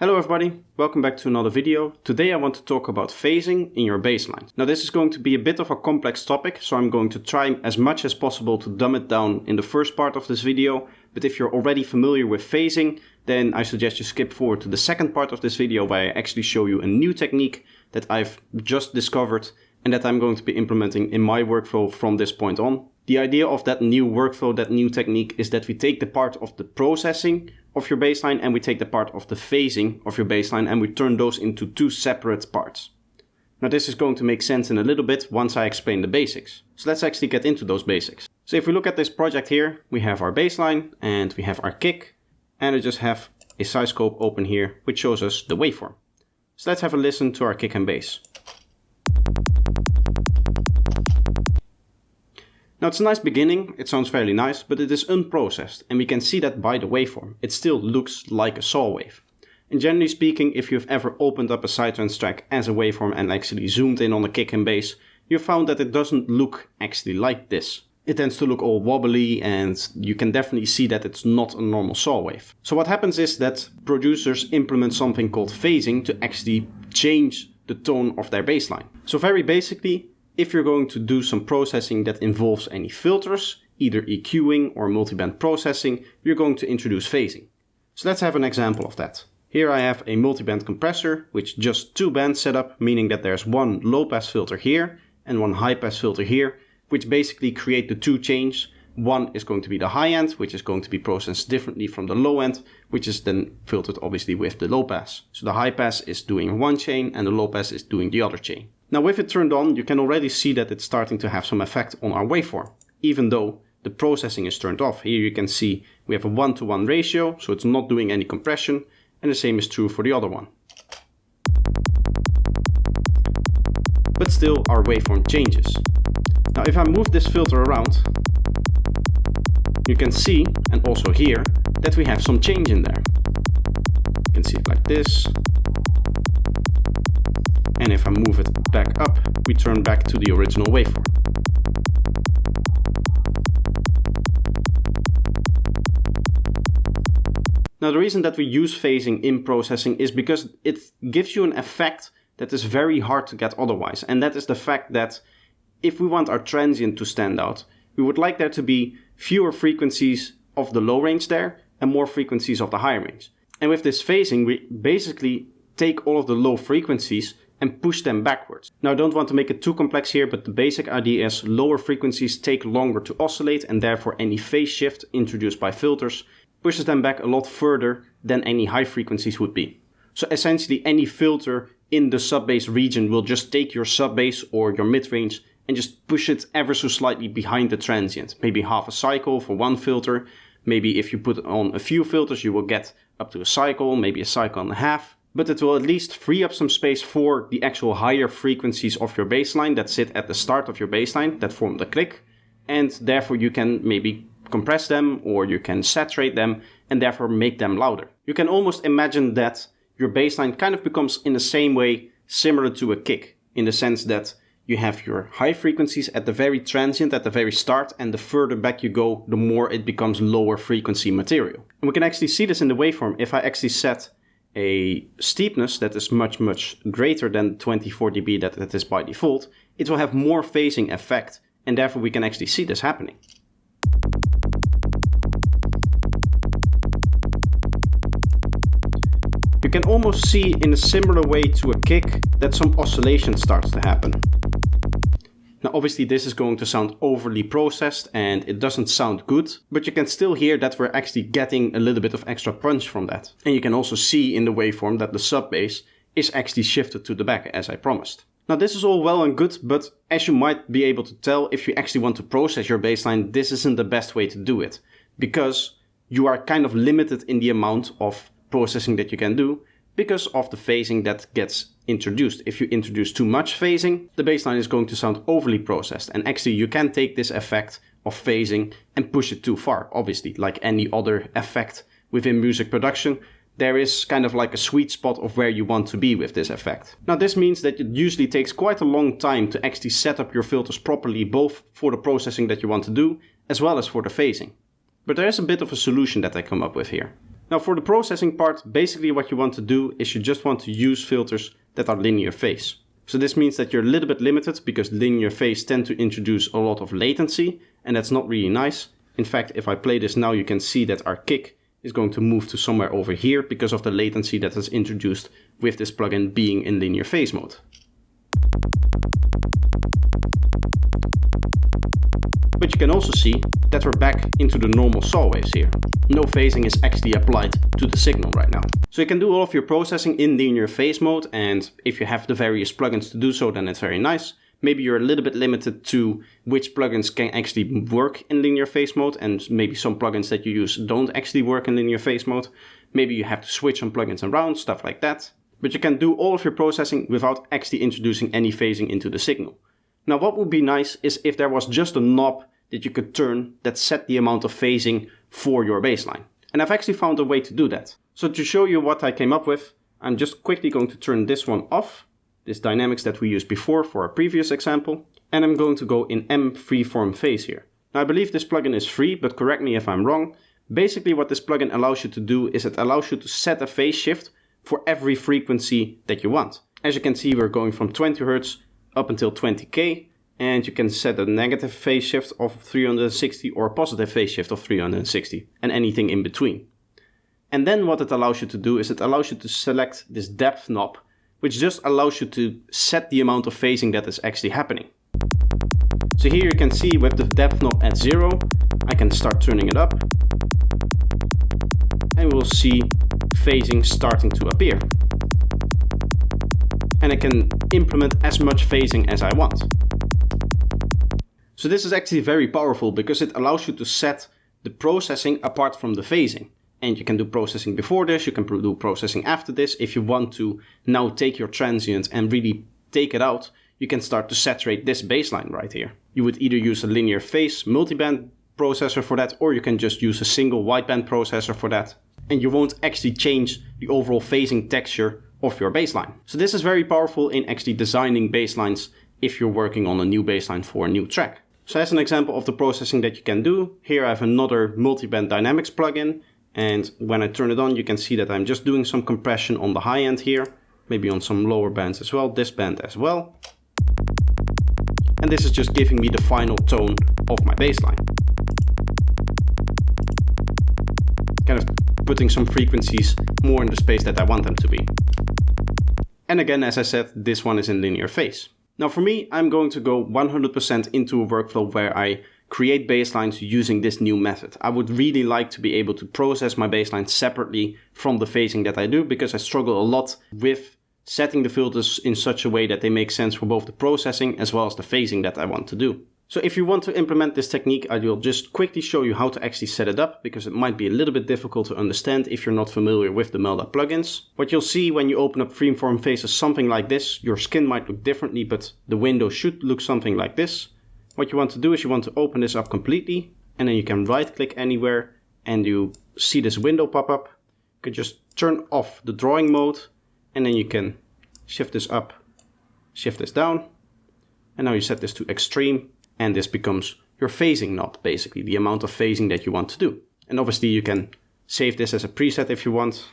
Hello everybody, welcome back to another video. Today I want to talk about phasing in your bassline. Now this is going to be a bit of a complex topic, so I'm going to try as much as possible to dumb it down in the first part of this video. But if you're already familiar with phasing, then I suggest you skip forward to the second part of this video where I actually show you a new technique that I've just discovered and that I'm going to be implementing in my workflow from this point on. The idea of that new workflow, that new technique, is that we take the part of the processing of your bassline and we take the part of the phasing of your bassline and we turn those into two separate parts. Now this is going to make sense in a little bit once I explain the basics. So let's actually get into those basics. So if we look at this project here, we have our bassline and we have our kick, and I just have a size scope open here which shows us the waveform. So let's have a listen to our kick and bass. Now it's a nice beginning, it sounds fairly nice, but it is unprocessed and we can see that by the waveform. It still looks like a saw wave. And generally speaking, if you've ever opened up a Psytrance track as a waveform and actually zoomed in on the kick and bass, you've found that it doesn't look actually like this. It tends to look all wobbly and you can definitely see that it's not a normal saw wave. So what happens is that producers implement something called phasing to actually change the tone of their bassline. So very basically, if you're going to do some processing that involves any filters, either EQing or multiband processing, you're going to introduce phasing. So let's have an example of that. Here I have a multiband compressor with just two bands set up, meaning that there's one low pass filter here and one high pass filter here, which basically create the two chains. One is going to be the high end, which is going to be processed differently from the low end, which is then filtered obviously with the low pass. So the high pass is doing one chain and the low pass is doing the other chain. Now with it turned on, you can already see that it's starting to have some effect on our waveform, even though the processing is turned off. Here you can see we have a 1-to-1 ratio, so it's not doing any compression, and the same is true for the other one. But still our waveform changes. Now if I move this filter around, you can see, and also hear, that we have some change in there. You can see it like this. And if I move it back up, we turn back to the original waveform. Now the reason that we use phasing in processing is because it gives you an effect that is very hard to get otherwise. And that is the fact that if we want our transient to stand out, we would like there to be fewer frequencies of the low range there and more frequencies of the high range. And with this phasing, we basically take all of the low frequencies and push them backwards. Now I don't want to make it too complex here, but the basic idea is lower frequencies take longer to oscillate and therefore any phase shift introduced by filters pushes them back a lot further than any high frequencies would be. So essentially any filter in the sub-bass region will just take your sub-bass or your mid-range and just push it ever so slightly behind the transient. Maybe half a cycle for one filter. Maybe if you put on a few filters you will get up to a cycle, maybe a cycle and a half. But it will at least free up some space for the actual higher frequencies of your bassline that sit at the start of your bassline, that form the click, and therefore you can maybe compress them or you can saturate them and therefore make them louder. You can almost imagine that your bassline kind of becomes in the same way similar to a kick, in the sense that you have your high frequencies at the very transient, at the very start, and the further back you go, the more it becomes lower frequency material. And we can actually see this in the waveform. If I actually set a steepness that is much greater than 24 dB that is by default, it will have more phasing effect, and therefore we can actually see this happening. You can almost see in a similar way to a kick that some oscillation starts to happen. Now obviously this is going to sound overly processed and it doesn't sound good, but you can still hear that we're actually getting a little bit of extra punch from that. And you can also see in the waveform that the sub-bass is actually shifted to the back as I promised. Now this is all well and good, but as you might be able to tell, if you actually want to process your bassline, this isn't the best way to do it, because you are kind of limited in the amount of processing that you can do because of the phasing that gets introduced. If you introduce too much phasing, the bassline is going to sound overly processed, and actually you can take this effect of phasing and push it too far. Obviously, like any other effect within music production, there is kind of like a sweet spot of where you want to be with this effect. Now this means that it usually takes quite a long time to actually set up your filters properly, both for the processing that you want to do as well as for the phasing. But there is a bit of a solution that I come up with here. Now for the processing part, basically what you want to do is you just want to use filters that are linear phase. So this means that you're a little bit limited because linear phase tend to introduce a lot of latency, and that's not really nice. In fact, if I play this now, you can see that our kick is going to move to somewhere over here because of the latency that is introduced with this plugin being in linear phase mode. But you can also see that we're back into the normal saw waves here. No phasing is actually applied to the signal right now. So you can do all of your processing in linear phase mode, and if you have the various plugins to do so, then it's very nice. Maybe you're a little bit limited to which plugins can actually work in linear phase mode, and maybe some plugins that you use don't actually work in linear phase mode. Maybe you have to switch some plugins around, stuff like that. But you can do all of your processing without actually introducing any phasing into the signal. Now what would be nice is if there was just a knob that you could turn that set the amount of phasing for your bassline. And I've actually found a way to do that. So to show you what I came up with, I'm just quickly going to turn this one off, this dynamics that we used before for our previous example, and I'm going to go in M freeform phase here. Now I believe this plugin is free, but correct me if I'm wrong. Basically what this plugin allows you to do is it allows you to set a phase shift for every frequency that you want. As you can see, we're going from 20 Hz up until 20K, and you can set a negative phase shift of 360 or a positive phase shift of 360 and anything in between. And then what it allows you to do is it allows you to select this depth knob, which just allows you to set the amount of phasing that is actually happening. So here you can see with the depth knob at 0, I can start turning it up, and we'll see phasing starting to appear. And I can implement as much phasing as I want. So this is actually very powerful because it allows you to set the processing apart from the phasing. And you can do processing before this, you can do processing after this. If you want to now take your transient and really take it out, you can start to saturate this bassline right here. You would either use a linear phase multiband processor for that, or you can just use a single wideband processor for that. And you won't actually change the overall phasing texture of your bassline. So this is very powerful in actually designing basslines if you're working on a new bassline for a new track. So as an example of the processing that you can do, here I have another multiband dynamics plugin, and when I turn it on you can see that I'm just doing some compression on the high end here, maybe on some lower bands as well, this band as well. And this is just giving me the final tone of my bassline. Kind of putting some frequencies more in the space that I want them to be. And again, as I said, this one is in linear phase. Now for me, I'm going to go 100% into a workflow where I create basslines using this new method. I would really like to be able to process my basslines separately from the phasing that I do, because I struggle a lot with setting the filters in such a way that they make sense for both the processing as well as the phasing that I want to do. So if you want to implement this technique, I will just quickly show you how to actually set it up, because it might be a little bit difficult to understand if you're not familiar with the Melda plugins. What you'll see when you open up freeform phase is something like this. Your skin might look differently, but the window should look something like this. What you want to do is you want to open this up completely, and then you can right click anywhere and you see this window pop up. You can just turn off the drawing mode, and then you can shift this up, shift this down, and now you set this to extreme. And this becomes your phasing knob, basically, the amount of phasing that you want to do. And obviously you can save this as a preset if you want.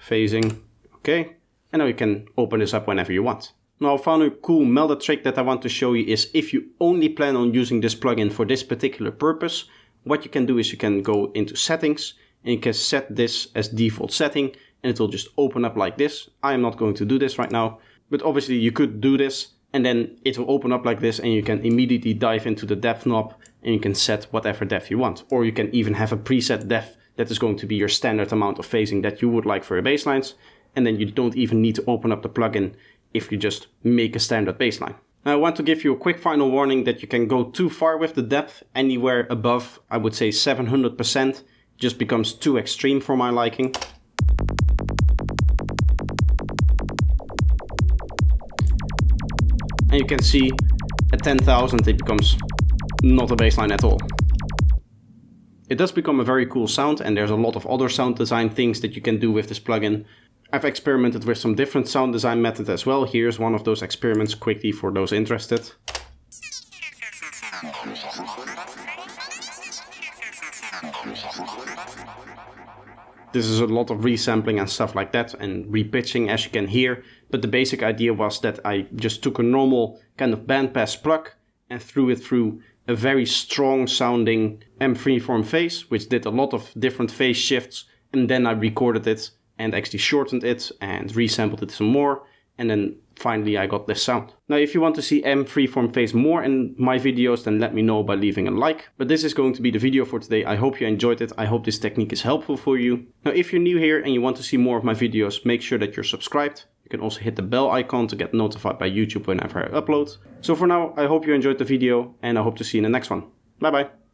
Phasing, okay. And now you can open this up whenever you want. Now I found a cool Melda trick that I want to show you is if you only plan on using this plugin for this particular purpose, what you can do is you can go into settings and you can set this as default setting and it will just open up like this. I am not going to do this right now, but obviously you could do this. And then it will open up like this and you can immediately dive into the depth knob and you can set whatever depth you want. Or you can even have a preset depth that is going to be your standard amount of phasing that you would like for your basslines. And then you don't even need to open up the plugin if you just make a standard bassline. Now I want to give you a quick final warning that you can go too far with the depth. Anywhere above, I would say 700%, just becomes too extreme for my liking. And you can see at 10,000 it becomes not a bassline at all. It does become a very cool sound, and there's a lot of other sound design things that you can do with this plugin. I've experimented with some different sound design methods as well. Here's one of those experiments quickly for those interested. This is a lot of resampling and stuff like that, and repitching, as you can hear. But the basic idea was that I just took a normal kind of bandpass plug and threw it through a very strong sounding M freeform phase, which did a lot of different phase shifts. And then I recorded it and actually shortened it and resampled it some more. And then finally I got this sound. Now, if you want to see M freeform phase more in my videos, then let me know by leaving a like. But this is going to be the video for today. I hope you enjoyed it. I hope this technique is helpful for you. Now, if you're new here and you want to see more of my videos, make sure that you're subscribed. You can also hit the bell icon to get notified by YouTube whenever I upload. So for now, I hope you enjoyed the video and I hope to see you in the next one. Bye bye.